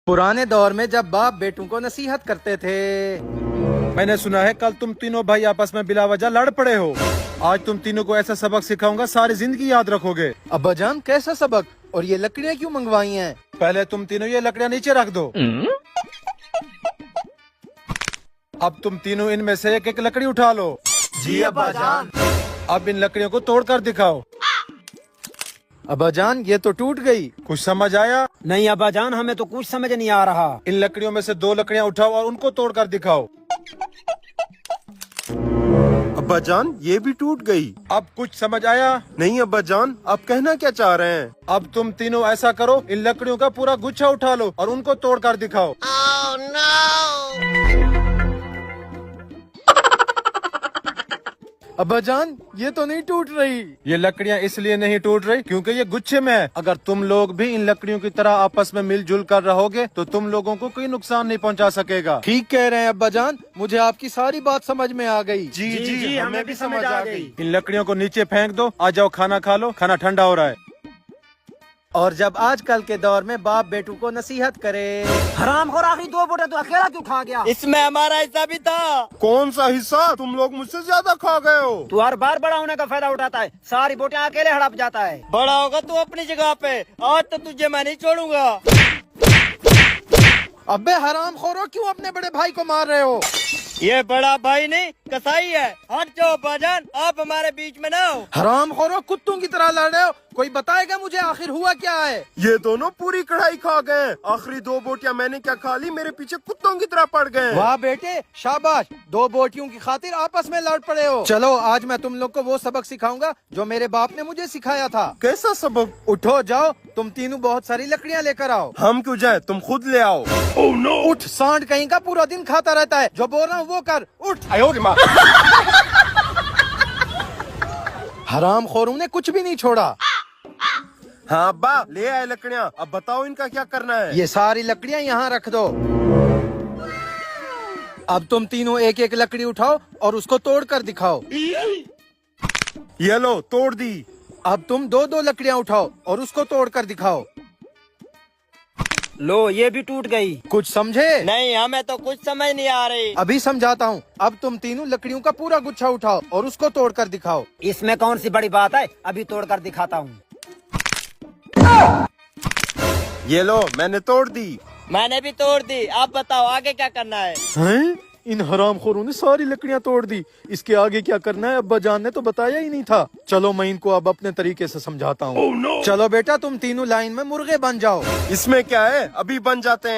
पुराने दौर में जब बाप बेटों को नसीहत करते थे। मैंने सुना है कल तुम तीनों भाई आपस में बिला वजह लड़ पड़े हो। आज तुम तीनों को ऐसा सबक सिखाऊंगा सारी जिंदगी याद रखोगे। अब्बाजान कैसा सबक, और ये लकड़ियाँ क्यों मंगवाई हैं? पहले तुम तीनों ये लकड़ियाँ नीचे रख दो। अब तुम तीनों इनमें से एक एक लकड़ी उठा लो। जी अब्बाजान। अब इन लकड़ियों को तोड़कर दिखाओ। अब्बाजान ये तो टूट गई। कुछ समझ आया? नहीं अब्बाजान, हमें तो कुछ समझ नहीं आ रहा। इन लकड़ियों में से 2 लकड़ियाँ उठाओ और उनको तोड़कर दिखाओ। अब्बाजान ये भी टूट गई। अब कुछ समझ आया? नहीं अब्बाजान, आप कहना क्या चाह रहे हैं? अब तुम तीनों ऐसा करो, इन लकड़ियों का पूरा गुच्छा उठा लो और उनको तोड़कर दिखाओ। अब्बाजान ये तो नहीं टूट रही। ये लकड़ियाँ इसलिए नहीं टूट रही क्योंकि ये गुच्छे में है। अगर तुम लोग भी इन लकड़ियों की तरह आपस में मिलजुल कर रहोगे तो तुम लोगों को कोई नुकसान नहीं पहुंचा सकेगा। ठीक कह रहे हैं अब्बाजान, मुझे आपकी सारी बात समझ में आ गई। जी हमें भी समझ आ गई। इन लकड़ियों को नीचे फेंक दो। आ जाओ खाना खा लो, खाना ठंडा हो रहा है। और जब आजकल के दौर में बाप बेटों को नसीहत करे। हराम खोर, आखिरी 2 बोटे तो अकेला क्यों खा गया? इसमें हमारा हिस्सा भी था। कौन सा हिस्सा? तुम लोग मुझसे ज्यादा खा गए हो। तू हर बार बड़ा होने का फायदा उठाता है, सारी बोटियां अकेले हड़प जाता है। बड़ा होगा तू अपनी जगह पे, आज तो तुझे मैं नहीं छोड़ूंगा। अबे हराम खोरो, क्यों अपने बड़े भाई को मार रहे हो? ये बड़ा भाई नहीं कसाई है। हट जाओ अब्बाजान, आप हमारे बीच में ना हो। हराम खोरो, कुत्तों की तरह लड़ रहे हो। कोई बताएगा मुझे आखिर हुआ क्या है? ये दोनों पूरी कढ़ाई खा गए। आखिरी 2 बोटियां मैंने क्या खा ली, मेरे पीछे कुत्तों की तरह पड़ गए। वाह बेटे शाबाश, 2 बोटियों की खातिर आपस में लड़ पड़े हो। चलो आज मैं तुम लोग को वो सबक सिखाऊंगा जो मेरे बाप ने मुझे सिखाया था। कैसा सबक? उठो जाओ, तुम तीनों बहुत सारी लकड़ियाँ लेकर आओ। हम क्यों जाए, तुम खुद ले आओ। उठ, सांड कहीं का पूरा दिन खाता रहता है। जो बोल रहा हूँ वो कर, उठ। हराम खोरों ने कुछ भी नहीं छोड़ा। हाँ अब्बा, ले आए लकड़ियाँ। अब बताओ इनका क्या करना है? ये सारी लकड़ियाँ यहाँ रख दो। अब तुम तीनों एक एक लकड़ी उठाओ और उसको तोड़ कर दिखाओ। ये लो, तोड़ दी। अब तुम 2-2 लकड़ियाँ उठाओ और उसको तोड़ कर दिखाओ। लो ये भी टूट गई। कुछ समझे? नहीं, हमें तो कुछ समझ नहीं आ रही। अभी समझाता हूँ। अब तुम तीनों लकड़ियों का पूरा गुच्छा उठाओ और उसको तोड़ कर दिखाओ। इसमें कौन सी बड़ी बात है, अभी तोड़ कर दिखाता हूँ। ये लो, मैंने तोड़ दी। मैंने भी तोड़ दी। आप बताओ आगे क्या करना है? हैं? इन हरामखोरों ने सारी लकड़ियाँ तोड़ दी। इसके आगे क्या करना है अब्बाजान ने तो बताया ही नहीं था। चलो मैं इनको अब अपने तरीके से समझाता हूँ। चलो बेटा, तुम तीनों लाइन में मुर्गे बन जाओ। इसमें क्या है, अभी बन जाते हैं।